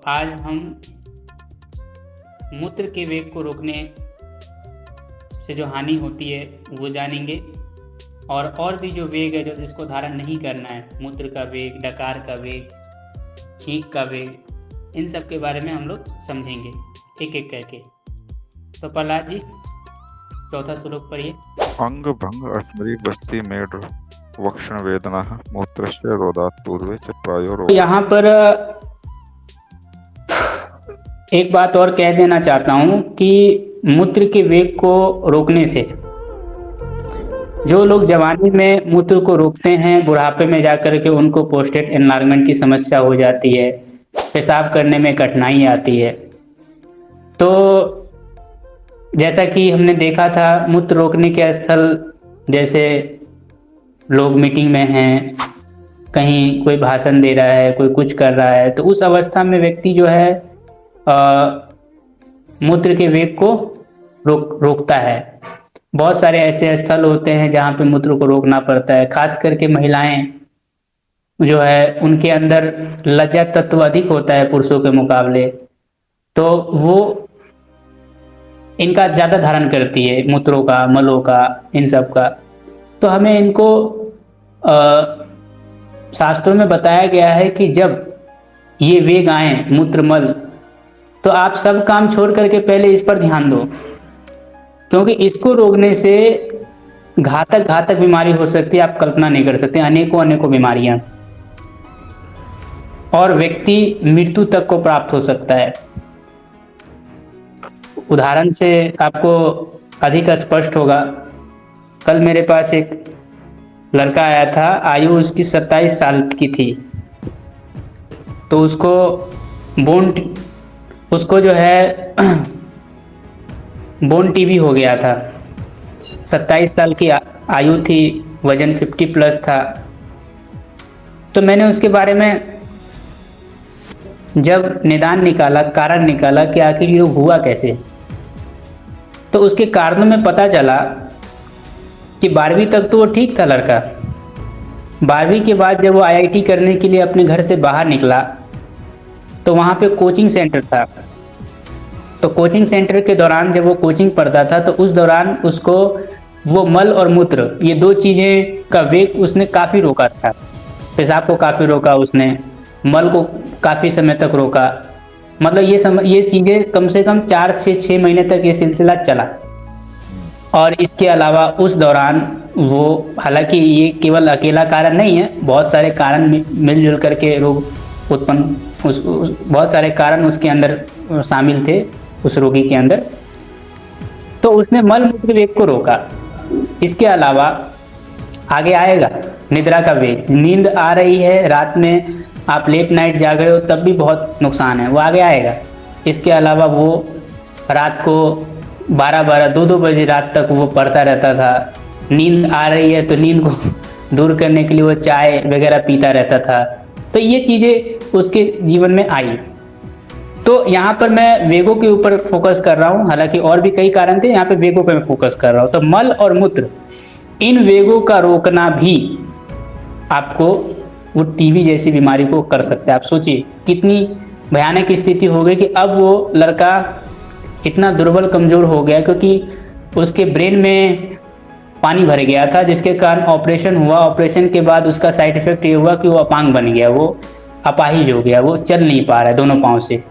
आज हम मूत्र के वेग को रोकने से जो हानि होती है वो जानेंगे। और भी जो वेग है जो जिसको धारण नहीं करना है, मूत्र का वेग, डकार का वेग, छींक का वेग, इन सब के बारे में हम लोग समझेंगे एक एक करके। तो प्रहलाद जी, चौथा श्लोक पढ़िए। अंग भंग अस्मरी बस्ती मेड वक्षण वेदना मूत्रस्य रोधात् पूर्वे च प्रायो यहाँ पर एक बात और कह देना चाहता हूँ कि मूत्र के वेग को रोकने से जो लोग जवानी में मूत्र को रोकते हैं, बुढ़ापे में जाकर के उनको पोस्टेट एनलार्जमेंट की समस्या हो जाती है, पेशाब करने में कठिनाई आती है। तो जैसा कि हमने देखा था, मूत्र रोकने के स्थल जैसे लोग मीटिंग में हैं, कहीं कोई भाषण दे रहा है, कोई कुछ कर रहा है, तो उस अवस्था में व्यक्ति जो है मूत्र के वेग को रोकता है। बहुत सारे ऐसे स्थल होते हैं जहाँ पे मूत्र को रोकना पड़ता है, खास करके महिलाएं जो है उनके अंदर लज्जा तत्व अधिक होता है पुरुषों के मुकाबले, तो वो इनका ज़्यादा धारण करती है, मूत्रों का, मलों का, इन सब का। तो हमें इनको शास्त्रों में बताया गया है कि जब ये वेग आए मूत्र मल, तो आप सब काम छोड़ करके पहले इस पर ध्यान दो, क्योंकि इसको रोकने से घातक बीमारी हो सकती है, आप कल्पना नहीं कर सकते, अनेकों बीमारियां, और व्यक्ति मृत्यु तक को प्राप्त हो सकता है। उदाहरण से आपको अधिक स्पष्ट होगा। कल मेरे पास एक लड़का आया था, आयु उसकी 27 साल की थी, तो उसको जो है बोन टीबी हो गया था। 27 साल की आयु थी, वजन 50 प्लस था। तो मैंने उसके बारे में जब निदान निकाला, कारण निकाला कि आखिर ये हुआ कैसे, तो उसके कारणों में पता चला कि 12वीं तक तो वो ठीक था लड़का। 12वीं के बाद जब वो आईआईटी करने के लिए अपने घर से बाहर निकला, तो वहाँ पे कोचिंग सेंटर था। तो कोचिंग सेंटर के दौरान जब वो कोचिंग पढ़ता था, तो उस दौरान उसको वो मल और मूत्र, ये दो चीज़ें का वेग उसने काफ़ी रोका था। पेशाब को काफ़ी रोका उसने, मल को काफ़ी समय तक रोका। मतलब ये चीज़ें कम से कम 4 से 6 महीने तक ये सिलसिला चला। और इसके अलावा उस दौरान वो, हालांकि ये केवल अकेला कारण नहीं है, बहुत सारे कारण मिलजुल करके रोग उत्पन्न, बहुत सारे कारण उसके अंदर शामिल थे उस रोगी के अंदर। तो उसने मल मूत्र वेग को रोका। इसके अलावा आगे आएगा निद्रा का वेग। नींद आ रही है, रात में आप लेट नाइट जाग रहे हो, तब भी बहुत नुकसान है, वो आगे आएगा। इसके अलावा वो रात को 12-12, 2-2 बजे रात तक वो पढ़ता रहता था। नींद आ रही है तो नींद को दूर करने के लिए वो चाय वगैरह पीता रहता था। तो ये चीज़ें उसके जीवन में आई। तो यहाँ पर मैं वेगों के ऊपर फोकस कर रहा हूँ, हालांकि और भी कई कारण थे, यहाँ पे वेगों पे मैं फोकस कर रहा हूँ। तो मल और मूत्र, इन वेगों का रोकना भी आपको वो टीबी जैसी बीमारी को कर सकता है। आप सोचिए कितनी भयानक स्थिति हो गई कि अब वो लड़का इतना दुर्बल कमज़ोर हो गया, क्योंकि उसके ब्रेन में पानी भर गया था, जिसके कारण ऑपरेशन हुआ। ऑपरेशन के बाद उसका साइड इफेक्ट ये हुआ कि वो अपांग बन गया, वो अपाहिज हो गया, वो चल नहीं पा रहा है, दोनों पाँव से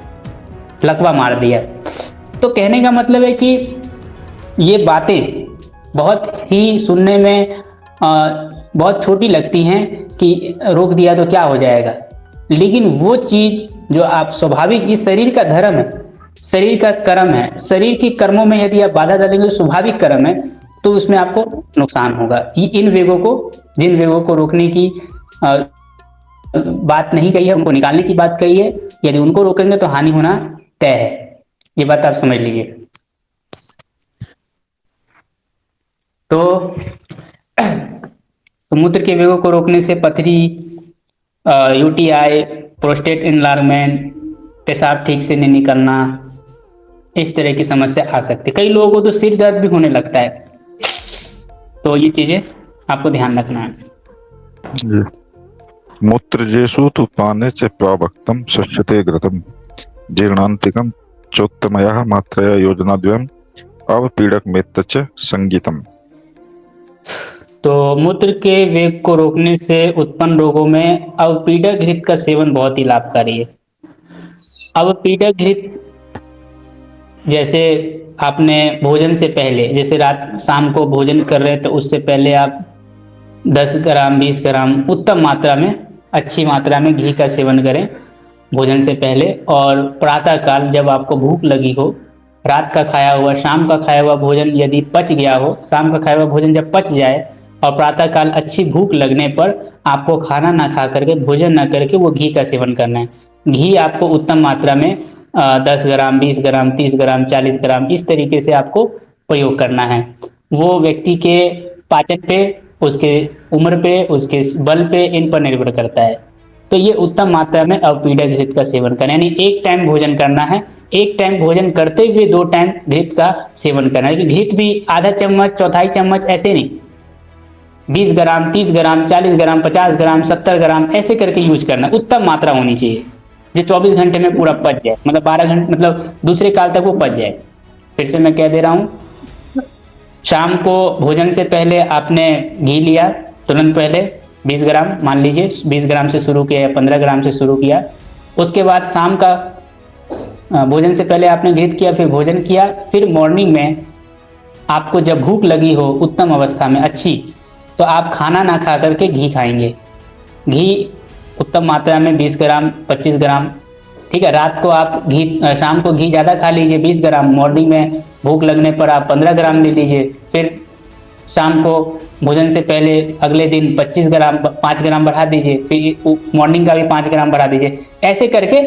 लकवा मार दिया। तो कहने का मतलब है कि ये बातें बहुत ही सुनने में बहुत छोटी लगती हैं कि रोक दिया तो क्या हो जाएगा, लेकिन वो चीज़ जो आप स्वाभाविक, इस शरीर का धर्म है, शरीर का कर्म है, शरीर के कर्मों में यदि आप बाधा डालेंगे, स्वाभाविक कर्म है, तो उसमें आपको नुकसान होगा। इन वेगों को, जिन वेगों को रोकने की बात नहीं कही है, उनको निकालने की बात कही है, यदि उनको रोकेंगे तो हानि होना तय है। ये बात आप समझ लीजिए। तो मूत्र के वेगों को रोकने से पथरी, यूटीआई, प्रोस्टेट एनलार्जमेंट, पेशाब ठीक से नहीं निकलना, इस तरह की समस्या आ सकती है। कई लोगों को तो सिर दर्द भी होने लगता है। तो ये चीजें आपको ध्यान रखना है। जी। मूत्र जेसु तु पाने च प्रावक्तम शस्यते घृतम जीर्णान्तिकं चोत्तमया मात्रया योजनाद्वयम् अवपीडकमेतच्च च संगीतम। तो मूत्र के वेग को रोकने से उत्पन्न रोगों में अवपीडक घृत का सेवन बहुत ही लाभकारी है। अवपीडक घृत जैसे आपने भोजन से पहले, जैसे रात शाम को भोजन कर रहे हैं तो उससे पहले आप 10 ग्राम 20 ग्राम उत्तम मात्रा में, अच्छी मात्रा में घी का सेवन करें भोजन से पहले। और प्रातःकाल जब आपको भूख लगी हो, रात का खाया हुआ, शाम का खाया हुआ भोजन यदि पच गया हो, शाम का खाया हुआ भोजन जब पच जाए और प्रातःकाल अच्छी भूख लगने पर आपको खाना ना खा करके, भोजन ना करके वो घी का सेवन करना है। घी आपको उत्तम मात्रा में 10 ग्राम 20 ग्राम 30 ग्राम 40 ग्राम इस तरीके से आपको प्रयोग करना है। वो व्यक्ति के पाचन पे, उसके उम्र पे, उसके बल पे, इन पर निर्भर करता है। तो ये उत्तम मात्रा में अवपीडक घृत का सेवन करें, यानी एक टाइम भोजन करना है, एक टाइम भोजन करते हुए 2 टाइम घृत का सेवन करना है। घृत भी आधा चम्मच, चौथाई चम्मच ऐसे नहीं, 20 ग्राम 30 ग्राम 40 ग्राम 50 ग्राम 70 ग्राम ऐसे करके यूज करना। उत्तम मात्रा होनी चाहिए जो 24 घंटे में पूरा पच जाए, मतलब 12 घंटे, मतलब दूसरे काल तक वो पच जाए। फिर से मैं कह दे रहा हूँ, शाम को भोजन से पहले आपने घी लिया, तुरंत पहले 20 ग्राम मान लीजिए, 20 ग्राम से शुरू किया या 15 ग्राम से शुरू किया। उसके बाद शाम का भोजन से पहले आपने घृत किया, फिर भोजन किया, फिर मॉर्निंग में आपको जब भूख लगी हो उत्तम अवस्था में अच्छी, तो आप खाना ना खा करके घी खाएंगे। घी उत्तम मात्रा में 20 ग्राम 25 ग्राम, ठीक है। रात को आप घी, शाम को घी ज़्यादा खा लीजिए 20 ग्राम, मॉर्निंग में भूख लगने पर आप 15 ग्राम ले लीजिए। फिर शाम को भोजन से पहले अगले दिन 25 ग्राम 5 ग्राम बढ़ा दीजिए, फिर मॉर्निंग का भी 5 ग्राम बढ़ा दीजिए। ऐसे करके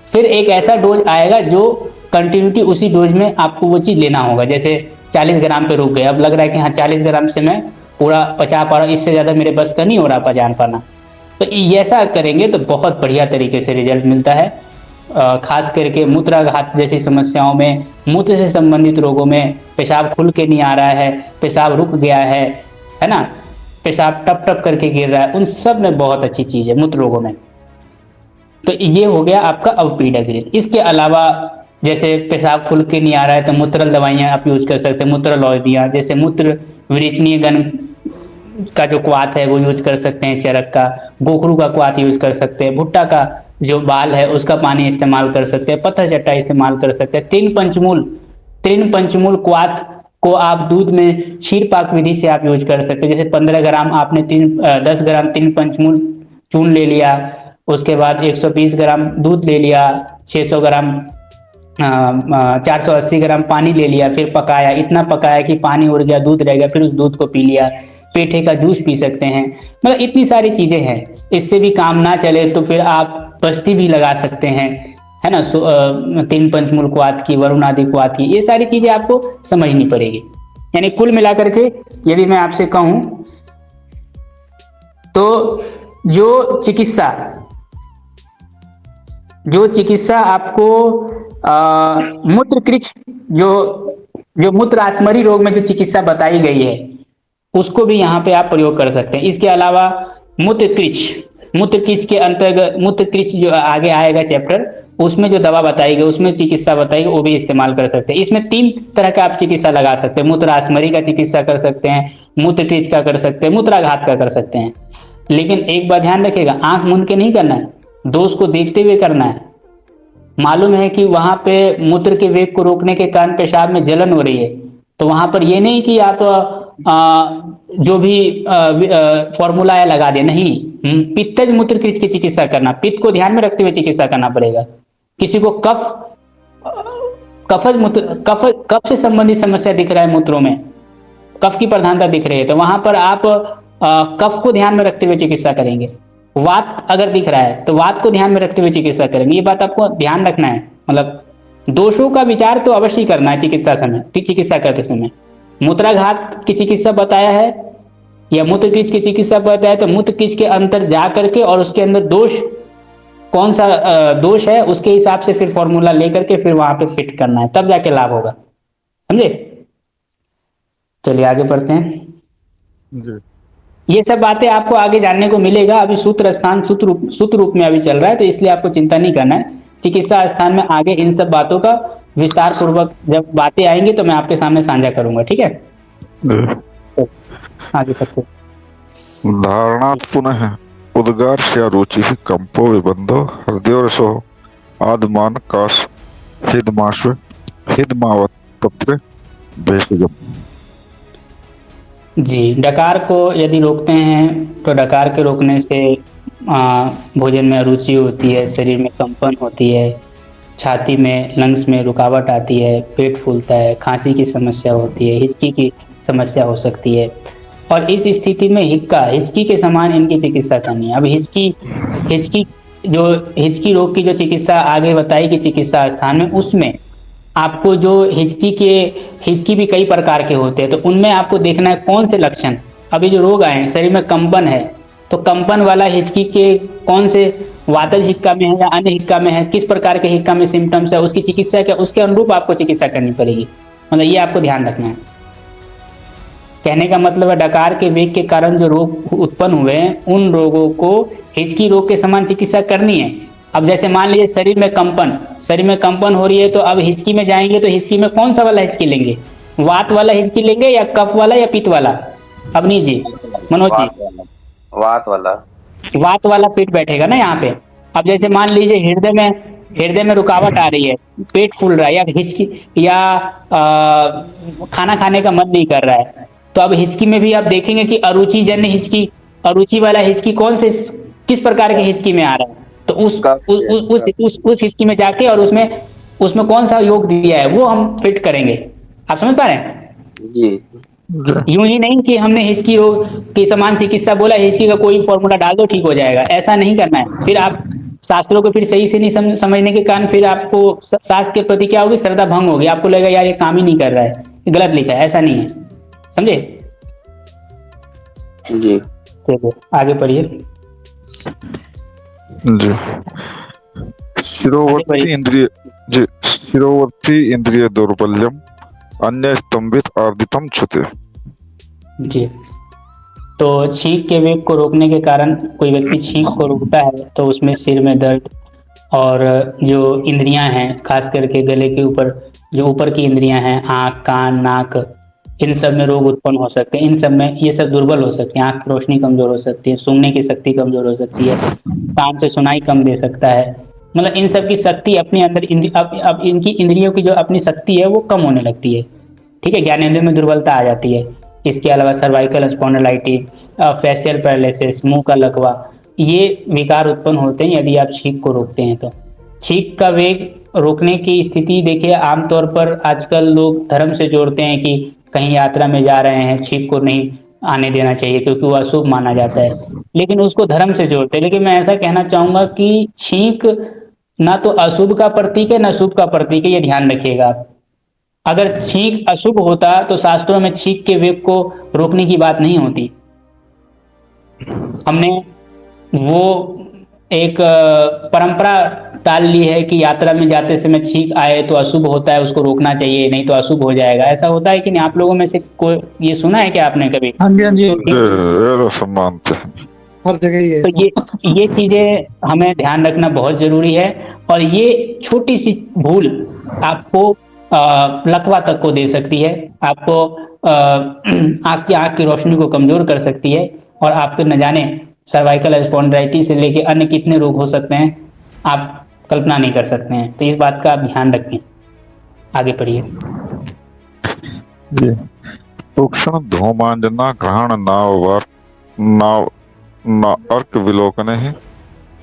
फिर एक ऐसा डोज आएगा जो कंटिन्यूटी उसी डोज में आपको वो चीज़ लेना होगा। जैसे 40 ग्राम पे रुक गए, अब लग रहा है कि हाँ 40 ग्राम से मैं पूरा पचा पा रहा हूँ, इससे ज़्यादा मेरे बस का नहीं हो रहा पचान पाना। तो ऐसा करेंगे तो बहुत बढ़िया तरीके से रिजल्ट मिलता है। खास करके मूत्राघात जैसी समस्याओं में, मूत्र से संबंधित रोगों में, पेशाब खुल के नहीं आ रहा है, पेशाब रुक गया है ना, पेशाब टप टप करके गिर रहा है, उन सब में बहुत अच्छी चीज़ है मूत्र रोगों में। तो ये हो गया आपका अवपीडक घृत। इसके अलावा जैसे पेशाब खुल के नहीं आ रहा है तो मूत्रल दवाइयाँ आप यूज कर सकते हैं, मूत्रल औषधियाँ, जैसे मूत्र विरेचनीय गण का जो क्वाथ है वो यूज कर सकते हैं, चरक का, गोखरू का क्वाथ यूज कर सकते हैं, भुट्टा का जो बाल है उसका पानी इस्तेमाल कर सकते हैं, पत्थर चट्टा इस्तेमाल कर सकते हैं। तीन पंचमूल क्वाथ को आप दूध में क्षीर पाक विधि से आप यूज कर सकते हैं। जैसे 15 ग्राम आपने 10 ग्राम 3 पंचमूल चून ले लिया, उसके बाद 120 ग्राम दूध ले लिया, 600 ग्राम 480 ग्राम पानी ले लिया, फिर पकाया, इतना पकाया कि पानी उड़ गया, दूध रह गया, फिर उस दूध को पी लिया। पेठे का जूस पी सकते हैं, मतलब इतनी सारी चीज़ें हैं। इससे भी काम ना चले तो फिर आप बस्ती भी लगा सकते हैं, है ना। 3 पंचमूल क्वाथ की, वरुण आदि क्वाथ की, ये सारी चीज़ें आपको समझनी पड़ेगी। यानी कुल मिलाकर के यदि मैं आपसे कहूँ तो जो चिकित्सा आपको मूत्रकृच, जो मूत्र आसमरी रोग में जो चिकित्सा बताई गई है उसको भी यहाँ पे आप प्रयोग कर सकते हैं। इसके अलावा मूत्रकृच के अंतर्गत, मूत्रकृच जो आगे आएगा चैप्टर, उसमें जो दवा बताई गई, उसमें चिकित्सा बताई गई, वो भी इस्तेमाल कर सकते हैं। इसमें 3 तरह का आप चिकित्सा लगा सकते हैं। मूत्र आसमरी का चिकित्सा कर सकते हैं, मूत्रकृच का कर सकते हैं, मूत्राघात का कर सकते हैं। लेकिन एक बात ध्यान रखिएगा, आंख मूंद के नहीं करना है, दोष को देखते हुए करना है। मालूम है कि वहां पे मूत्र के वेग को रोकने के कारण पेशाब में जलन हो रही है, तो वहां पर ये नहीं कि आप जो भी फॉर्मूला है लगा दे, नहीं। पित्तज मूत्रकृच की चिकित्सा करना, पित्त को ध्यान में रखते हुए चिकित्सा करना पड़ेगा। किसी को कफ से संबंधित समस्या दिख रहा है, मूत्रों में कफ की प्रधानता दिख रही है, तो वहां पर आप कफ को ध्यान में रखते हुए चिकित्सा करेंगे। वात अगर दिख रहा है तो वात को ध्यान में रखते हुए चिकित्सा करेंगे। ये बात आपको ध्यान रखना है, मतलब दोषों का विचार तो अवश्य करना है चिकित्सा करते समय। मूत्राघात की चिकित्सा बताया है या मूत्रकृच की चिकित्सा बताया, तो मूत्रकृच के अंदर जा करके और उसके अंदर दोष कौन सा दोष है उसके हिसाब से फिर फॉर्मूला लेकर के फिर वहां पे फिट करना है, तब जाके लाभ होगा, समझे। चलिए आगे बढ़ते हैं जी। ये सब बातें आपको आगे जानने को मिलेगा। अभी सूत्र स्थान सूत्र रूप में अभी चल रहा है, तो इसलिए आपको चिंता नहीं करना है। चिकित्सा स्थान में आगे इन सब बातों का विस्तार पूर्वक जब बातें आएंगी तो मैं आपके सामने साझा करूंगा, ठीक है। तो आगे तक धारणात् पुनः उद्गार्ष्य रुचिः कंपो विबंधो हृदयोरसो आदमान काश हिदमाश्व हिदमावत तत्र भेषजम। जी, डकार को यदि रोकते हैं तो डकार के रोकने से भोजन में अरुचि होती है, शरीर में कंपन होती है, छाती में लंग्स में रुकावट आती है, पेट फूलता है, खांसी की समस्या होती है, हिचकी की समस्या हो सकती है। और इस स्थिति में हिचकी के समान इनकी चिकित्सा करनी है। अब हिचकी हिचकी रोग की जो चिकित्सा आगे बताई कि चिकित्सा स्थान में, उसमें आपको जो हिचकी भी कई प्रकार के होते हैं, तो उनमें आपको देखना है कौन से लक्षण। अभी जो रोग आए शरीर में कंपन है, तो कंपन वाला हिचकी के कौन से वातज हिक्का में है या अन्य हिक्का में है, किस प्रकार के हिक्का में सिम्टम्स है, उसकी चिकित्सा क्या, उसके अनुरूप आपको चिकित्सा करनी पड़ेगी। मतलब ये आपको ध्यान रखना है। कहने का मतलब है डकार के वेग के कारण जो रोग उत्पन्न हुए हैं, उन रोगों को हिचकी रोग के समान चिकित्सा करनी है। अब जैसे मान लीजिए शरीर में कंपन हो रही है, तो अब हिचकी में जाएंगे तो हिचकी में कौन सा वाला हिचकी लेंगे, वात वाला हिचकी लेंगे या कफ वाला या पित्त वाला? अवनीश जी, मनोज जी, वात वाला फिट बैठेगा ना यहाँ पे। अब जैसे मान लीजिए हृदय में रुकावट आ रही है, पेट फूल रहा है, या हिचकी या खाना खाने का मन नहीं कर रहा है, तो अब हिचकी में भी आप देखेंगे कि अरुचि जन्य हिचकी, अरुचि वाला हिचकी किस प्रकार के हिचकी में आ रहा है, तो उस हिचकी में जाके और उसमें कौन सा योग दिया है वो हम फिट करेंगे। आप समझ पा रहे हैं जी। यूं ही नहीं कि हमने हिचकी रोग की समान चिकित्सा बोला, हिचकी का कोई फॉर्मूला डाल दो ठीक हो जाएगा, ऐसा नहीं करना है। फिर आप शास्त्रों को फिर सही से नहीं समझने के कारण फिर आपको शास्त्र के प्रति क्या होगी, श्रद्धा भंग होगी, आपको लगेगा यार ये काम ही नहीं कर रहा है, गलत लिखा है, ऐसा नहीं है, समझे जी। चलिए आगे पढ़िए जी। शिरोवर्ती इंद्रिय दौर्बल्यम अन्य स्तंभित आर्दितम छुते। जी, तो छींक के वेग को रोकने के कारण कोई व्यक्ति छींक को रोकता है तो उसमें सिर में दर्द और जो इंद्रियां हैं, खास करके गले के ऊपर जो ऊपर की इंद्रियां हैं, आँख, कान, नाक, इन सब में रोग उत्पन्न हो सकते हैं। इन सब में ये सब दुर्बल हो सकते हैं, आँख की रोशनी कमजोर हो सकती है, सूंघने की शक्ति कमजोर हो सकती है, कान से सुनाई कम दे सकता है। मतलब इन सब की शक्ति अपने अंदर अब इनकी इंद्रियों की जो अपनी शक्ति है वो कम होने लगती है, ठीक है, ज्ञानेंद्रियों में दुर्बलता आ जाती है। इसके अलावा सर्वाइकल स्पॉन्डिलाइटिस, फेशियल पैरालिसिस, मुंह का लकवा, ये विकार उत्पन्न होते हैं यदि आप छींक को रोकते हैं तो। छींक का वेग रोकने की स्थिति देखिए, आमतौर पर आजकल लोग धर्म से जोड़ते हैं कि कहीं यात्रा में जा रहे हैं, छींक को नहीं आने देना चाहिए क्योंकि वो अशुभ माना जाता है, लेकिन उसको धर्म से जोड़ते हैं। लेकिन मैं ऐसा कहना चाहूंगा कि छींक ना तो अशुभ का प्रतीक है ना शुभ का प्रतीक है, ये ध्यान रखिएगा आप। अगर छींक अशुभ होता तो शास्त्रों में छींक के वेग को रोकने की बात नहीं होती। हमने वो एक परंपरा टाल ली है कि यात्रा में जाते समय छींक आए तो अशुभ होता है, उसको रोकना चाहिए, नहीं तो अशुभ हो जाएगा। ऐसा होता है कि नहीं? आप लोगों में से कोई ये सुना है क्या आपने कभी? हाँ जी, हाँ जी, हर जगह ही है। तो ये चीजें हमें ध्यान रखना बहुत जरूरी है, और ये छोटी सी भूल आपको लकवा तक को दे सकती है, आपको आँख की रोशनी को कमजोर कर सकती है, और आपके न जाने सर्वाइकल स्पॉन्डिलाइटिस से लेके अन्य कितने रोग हो सकते हैं आप कल्पना नहीं कर सकते हैं। तो इस बात का आप ध्यान रखें। आगे पढ़िए जी। सूक्ष्म धूमांजना ग्रहण नाव अर्क विलोकने ही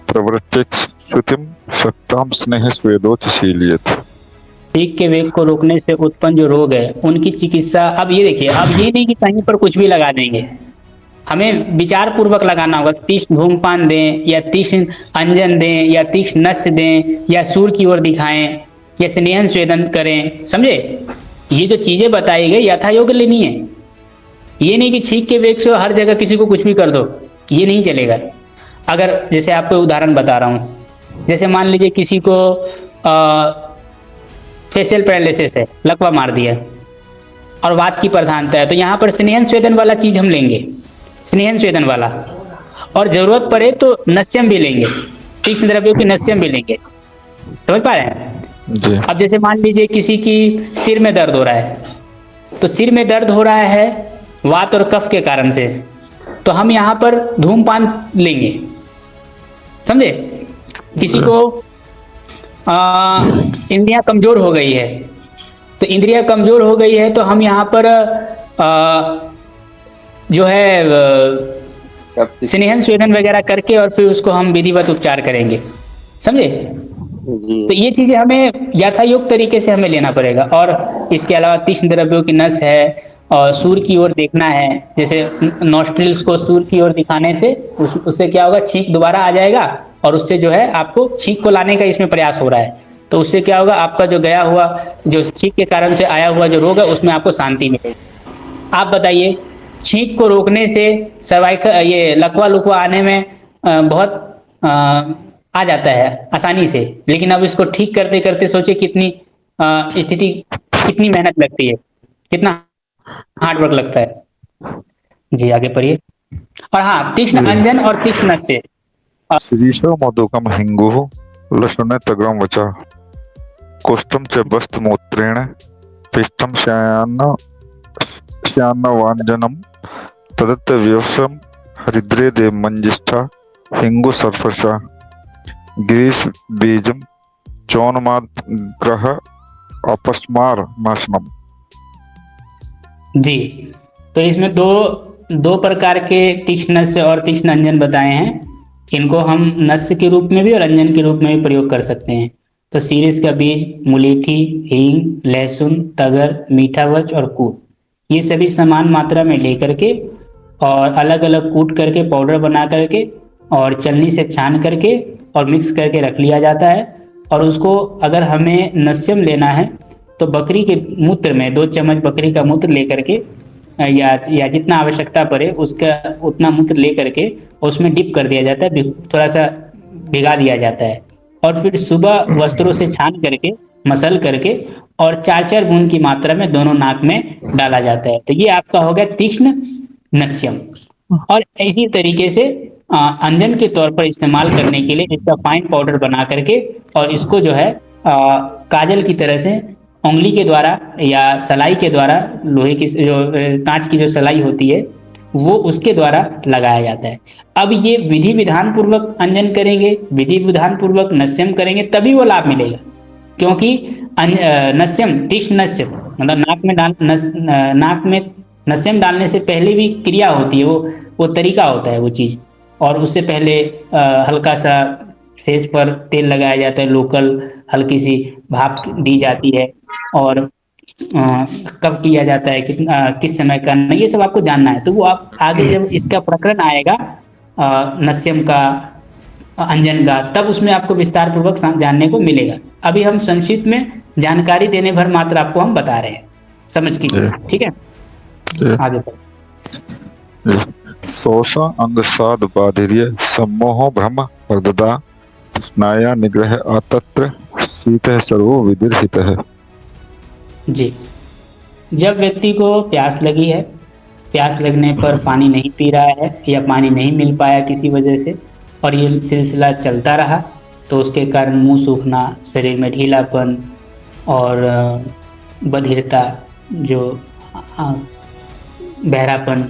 प्रवृत्तिक श्रुतिम शक्ताम स्नेह स्वेदोचशीलियत। छींक के वेग को रोकने से उत्पन्न जो रोग है उनकी चिकित्सा, अब ये देखिए, अब ये नहीं कि कहीं पर कुछ भी लगा देंगे, हमें विचार पूर्वक लगाना होगा। तीक्ष्ण धूमपान दें या तीक्ष्ण अंजन दें या तीक्ष्ण नस्य दें या सूर की ओर दिखाएं या स्नेहन स्वेदन करें, समझे? ये जो चीजें बताई गई यथा योग्य लेनी है। ये नहीं कि छींक के वेग से हर जगह किसी को कुछ भी कर दो, ये नहीं चलेगा। अगर जैसे आपको उदाहरण बता रहा हूँ, जैसे मान लीजिए किसी को फेशियल पैरालिसिस है, लकवा मार दिया और वात की प्रधानता है, तो यहाँ पर स्नेहन स्वेदन वाला चीज हम लेंगे, स्नेहन स्वेदन वाला, और जरूरत पड़े तो नस्यम भी लेंगे, तीक्ष्ण द्रव्यों की नस्यम भी लेंगे। समझ पा रहे हैं? जी। अब जैसे मान लीजिए किसी की सिर में दर्द हो रहा है, तो सिर में दर्द हो रहा है वात और कफ के कारण से, तो हम यहाँ पर धूमपान लेंगे, समझे? किसी को इंद्रियां कमजोर हो गई है, तो इंद्रियां कमजोर हो गई है तो हम यहाँ पर जो है स्नेहन स्वेदन वगैरह करके और फिर उसको हम विधिवत उपचार करेंगे, समझे? तो ये चीजें हमें यथायोग्य तरीके से हमें लेना पड़ेगा। और इसके अलावा तीक्ष्ण द्रव्यों की नस है, और सूर की ओर देखना है, जैसे नॉस्ट्रिल्स को सूर की ओर दिखाने से उससे क्या होगा, छींक दोबारा आ जाएगा, और उससे जो है आपको छींक को लाने का इसमें प्रयास हो रहा है, तो उससे क्या होगा, आपका जो गया हुआ, जो छींक के कारण से आया हुआ जो रोग है उसमें आपको शांति मिलेगी। आप बताइए, छींक को रोकने से सर्वाइकल, ये लकवा लुकवा आने में बहुत आ जाता है आसानी से, लेकिन अब इसको ठीक करते करते सोचिए कितनी स्थिति, कितनी मेहनत लगती है, कितना हार्ड वर्क लगता है। जी आगे पढ़िए। और हाँ, तीक्ष्ण अंजन और तीक्ष्ण नस्य। शिरीषो मधुकम हिंगुः लशुने तग्रम वचा कोष्ठम च वस्त्रमूत्रेण पिष्टम श्यान्नवाञ्जनम तदत्त व्यवसम हरिद्रे देव मंजिष्ठा हिंगु सर्फशा गिरीश बीजम चौनमाद ग्रह अपस्मार नाशनम। जी, तो इसमें दो प्रकार के तीक्ष्ण नस्य और तीक्ष्ण अंजन बताए हैं। इनको हम नस्य के रूप में भी और अंजन के रूप में भी प्रयोग कर सकते हैं। तो शीरिष का बीज, मुलीठी, हींग, लहसुन, तगर, मीठा वच और कूट, ये सभी समान मात्रा में लेकर के और अलग अलग कूट करके पाउडर बना करके और चलनी से छान करके और मिक्स करके रख लिया जाता है। और उसको अगर हमें नस्यम लेना है तो बकरी के मूत्र में 2 चम्मच बकरी का मूत्र लेकर के या जितना आवश्यकता पड़े उसका उतना मूत्र ले करके उसमें डिप कर दिया जाता है, थोड़ा सा भिगा दिया जाता है, और फिर सुबह वस्त्रों से छान करके मसल करके और 4-4 बूंद की मात्रा में दोनों नाक में डाला जाता है। तो ये आपका हो गया तीक्ष्ण नस्यम। और इसी तरीके से अंजन के तौर पर इस्तेमाल करने के लिए इसका फाइन पाउडर बना करके और इसको जो है काजल की तरह से उंगली के द्वारा या सलाई के द्वारा, लोहे की जो कांच की जो सलाई होती है वो उसके द्वारा लगाया जाता है। अब ये विधि विधान पूर्वक अंजन करेंगे, विधि विधान पूर्वक नस्यम करेंगे, तभी वो लाभ मिलेगा। क्योंकि नस्यम, तीक्ष्ण नस्यम मतलब नाक में नस्यम डालने से पहले भी क्रिया होती है, वो तरीका होता है वो चीज़। और उससे पहले हल्का सा फेस पर तेल लगाया जाता है, लोकल हल्की सी भाप दी जाती है, और कब किया जाता है, किस समय करना, ये सब आपको जानना है। तो वो आप आगे जब इसका प्रकरण आएगा नस्यम का, अंजन का, तब उसमें आपको विस्तार पूर्वक जानने को मिलेगा। अभी हम संक्षिप्त में जानकारी देने भर मात्र आपको हम बता रहे हैं, समझ कीजिए, ठीक है? आगे बढ़। शोषा अंगसाद बाधिर्य सम्मोह भ्रम वर्ददा स्नाया निग्रह आतत्र शीत सर्वो विदिर्हित है। जी, जब व्यक्ति को प्यास लगी है, प्यास लगने पर पानी नहीं पी रहा है या पानी नहीं मिल पाया किसी वजह से, और ये सिलसिला चलता रहा, तो उसके कारण मुंह सूखना, शरीर में ढीलापन और बधिरता, जो बहरापन,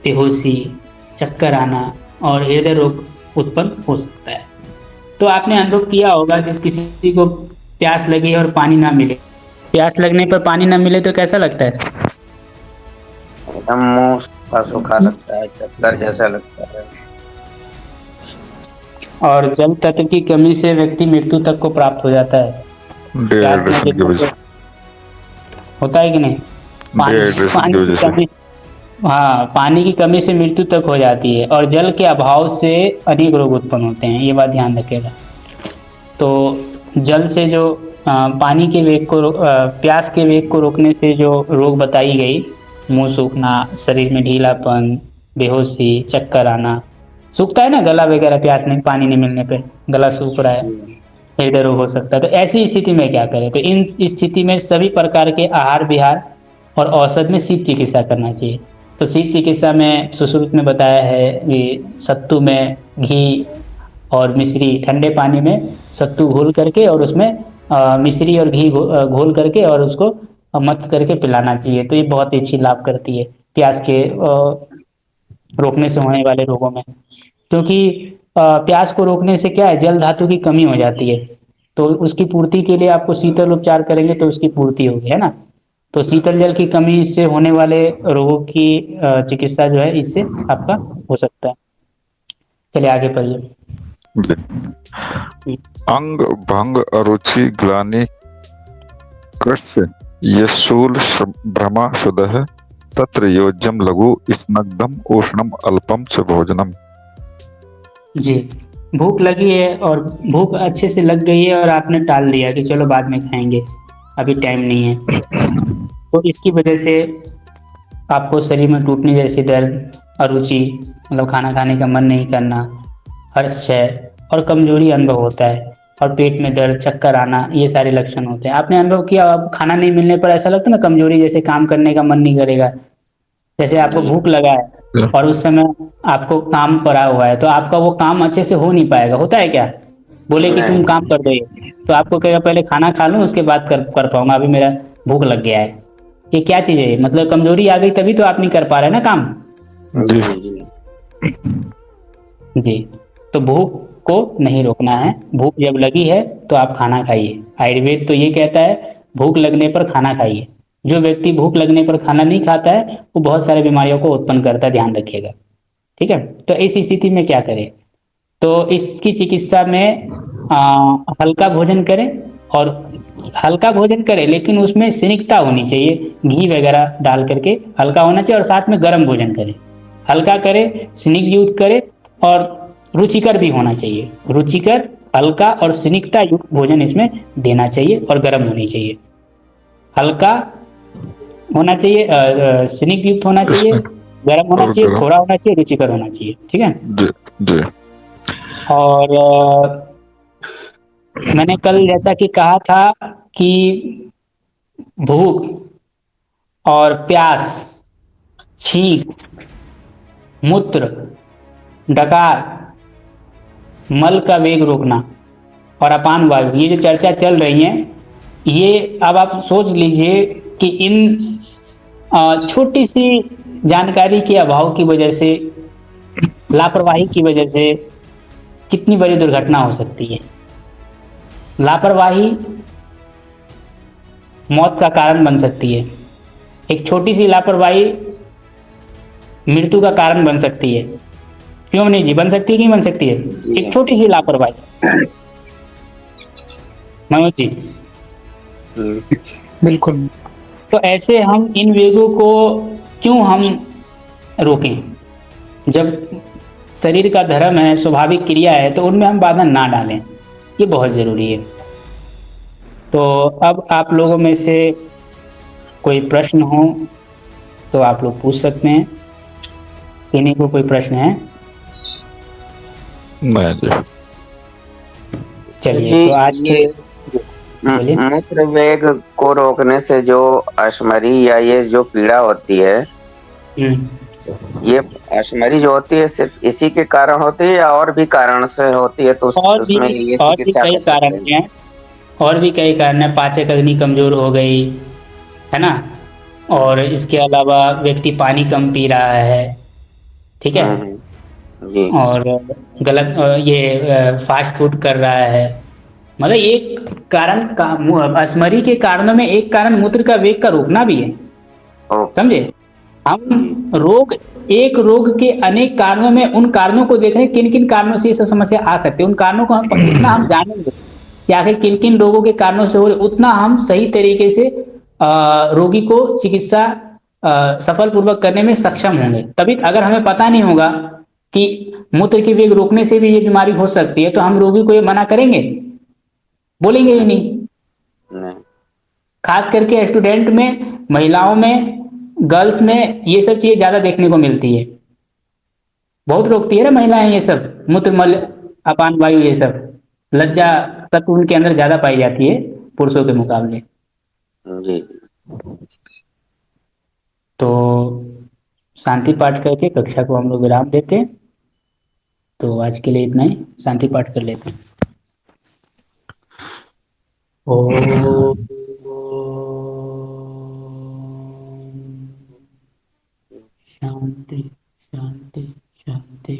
बेहोशी, चक्कर आना और हृदय रोग उत्पन्न हो सकता है। तो आपने अनुभव किया होगा कि किसी को प्यास लगी और पानी ना मिले, प्यास लगने पर पानी ना मिले तो कैसा लगता है? एकदम मुंह सूखा सूखा लगता है, चक्कर जैसा लगता है। और जल तत्व की कमी से व्यक्ति मृत्यु तक को प्राप्त हो जाता है। डिहाइड्रेशन की वजह से होता है कि नहीं? पानी की कमी, हाँ, पानी की कमी से मृत्यु तक हो जाती है, और जल के अभाव से अनेक रोग उत्पन्न होते हैं, ये बात ध्यान रखिएगा। तो जल से जो पानी के वेग को, प्यास के वेग को रोकने से जो रोग बताई गई, मुंह सूखना, शरीर में ढीलापन, बेहोशी, चक्कर आना, सूखता है ना गला वगैरह, प्यास नहीं, पानी नहीं मिलने पे गला सूख रहा है, हृदय रोग हो सकता है। तो ऐसी स्थिति में क्या करें? तो इन स्थिति में सभी प्रकार के आहार विहार और औषध में शीत चिकित्सा करना चाहिए। तो शीत चिकित्सा में सुश्रुत में बताया है कि सत्तू में घी और मिश्री ठंडे पानी में सत्तू घोल करके और उसमें मिश्री और घी घोल करके और उसको मथ करके पिलाना चाहिए। तो ये बहुत ही अच्छी लाभ करती है प्यास के रोकने से होने वाले रोगों में। क्योंकि प्यास को रोकने से क्या है, जल धातु की कमी हो जाती है, तो उसकी पूर्ति के लिए आपको शीतल उपचार करेंगे तो उसकी पूर्ति होगी, है ना। तो शीतल जल की कमी से होने वाले रोगों की चिकित्सा जो है इससे आपका हो सकता है। चलिए आगे पढ़िए। जी। अंग भंग अरुचि ग्लानि कृष्य ये शूल भ्रमा शुदः तत्र योज्यम लघु स्नग्धम उष्णम अल्पम च भोजनम। जी, भूख लगी है और भूख अच्छे से लग गई है और आपने टाल दिया कि चलो बाद में खाएंगे, अभी टाइम नहीं है, तो इसकी वजह से आपको शरीर में टूटने जैसी दर्द, अरुचि मतलब खाना खाने का मन नहीं करना, हर्ष है और कमजोरी अनुभव होता है, और पेट में दर्द, चक्कर आना, ये सारे लक्षण होते हैं। आपने अनुभव किया, अब खाना नहीं मिलने पर ऐसा लगता है ना, कमजोरी जैसे काम करने का मन नहीं करेगा। जैसे आपको जी भूख लगा है और उस समय आपको काम पड़ा हुआ है तो आपका वो काम अच्छे से हो नहीं पाएगा, होता है क्या। बोले कि तुम नहीं। काम कर दो ये, तो आपको कहेगा पहले खाना खा लूँ उसके बाद कर पाऊंगा, अभी मेरा भूख लग गया है। ये क्या चीज़ है, मतलब कमजोरी आ गई तभी तो आप नहीं कर पा रहे ना काम। जी। जी जी जी, तो भूख को नहीं रोकना है, भूख जब लगी है तो आप खाना खाइए। आयुर्वेद तो ये कहता है भूख लगने पर खाना खाइए। जो व्यक्ति भूख लगने पर खाना नहीं खाता है वो बहुत सारी बीमारियों को उत्पन्न करता है, ध्यान रखिएगा। ठीक है, तो इस स्थिति में क्या करें, तो इसकी चिकित्सा में हल्का भोजन करें, और हल्का भोजन करें लेकिन उसमें सिनिकता होनी चाहिए, घी वगैरह डाल करके हल्का होना चाहिए, और साथ में गर्म भोजन करें। हल्का करें, स्निग्ध युक्त करें, और रुचिकर भी होना चाहिए। रुचिकर, हल्का और स्निग्धता युक्त भोजन इसमें देना चाहिए, और गर्म होनी चाहिए। हल्का होना चाहिए, स्निग्ध युक्त होना चाहिए, इसमें गर्म होना और चाहिए, गरम। थोड़ा होना चाहिए, रुचिकर होना चाहिए। ठीक है। जी। जी। और मैंने कल जैसा कि कहा था कि भूख और प्यास, छींक, मूत्र, डकार, मल का वेग रोकना और अपान वायु, ये जो चर्चा चल रही है, ये अब आप सोच लीजिए कि इन छोटी सी जानकारी के अभाव की वजह से, लापरवाही की वजह से कितनी बड़ी दुर्घटना हो सकती है। लापरवाही मौत का कारण बन सकती है। एक छोटी सी लापरवाही मृत्यु का कारण बन सकती है। क्यों नहीं जी, बन सकती है कि नहीं बन सकती है, जी एक छोटी सी लापरवाही। मनोज जी, हम्म, बिल्कुल। तो ऐसे हम इन वेगों को क्यों हम रोकें, जब शरीर का धर्म है, स्वाभाविक क्रिया है, तो उनमें हम बाधा ना डालें, ये बहुत ज़रूरी है। तो अब आप लोगों में से कोई प्रश्न हो तो आप लोग पूछ सकते हैं। किन्हीं को कोई प्रश्न है? नहीं जी। चलिए, तो आज के ये बोलिए। मूत्र वेग को रोकने से जो अश्मरी या ये जो पीड़ा होती है, ये अश्मरी जो होती है सिर्फ इसी के कारण होती है या और भी कारण से होती है, तो उसमें ये और भी चिकित्सा कई कर सकते कारण हैं? हैं, और भी कई कारण हैं। पाचक अग्नि कमजोर हो गई है ना, और इसके अलावा व्यक्ति पानी कम पी रहा है, ठीक है, जी और गलत ये फास्ट फूड कर रहा है। मतलब एक कारण का, अश्मरी के कारणों में एक कारण मूत्र का वेग का रोकना भी है, ओ समझे। हम रोग, एक रोग के अनेक कारणों में उन कारणों को देख रहे हैं, किन किन कारणों से ये सब समस्या आ सकती है। उन कारणों को हम जितना हम जानेंगे कि आखिर किन किन रोगों के कारणों से हो रहे, उतना हम सही तरीके से रोगी को चिकित्सा सफल पूर्वक करने में सक्षम होंगे। तभी अगर हमें पता नहीं होगा कि मूत्र की वेग रोकने से भी ये बीमारी हो सकती है, तो हम रोगी को ये मना करेंगे, बोलेंगे ही नहीं। नहीं खास करके स्टूडेंट में, महिलाओं में, गर्ल्स में ये सब चीजें ज्यादा देखने को मिलती है। बहुत रोकती है ना महिलाएं ये सब, मूत्र मल, अपान वायु, ये सब लज्जा तत्व उनके अंदर ज्यादा पाई जाती है पुरुषों के मुकाबले। जी तो शांति पाठ करके कक्षा को हम लोग विराम देते हैं। तो आज के लिए इतना ही, शांति पाठ कर लेते हैं। ओ शांति शांति शांति।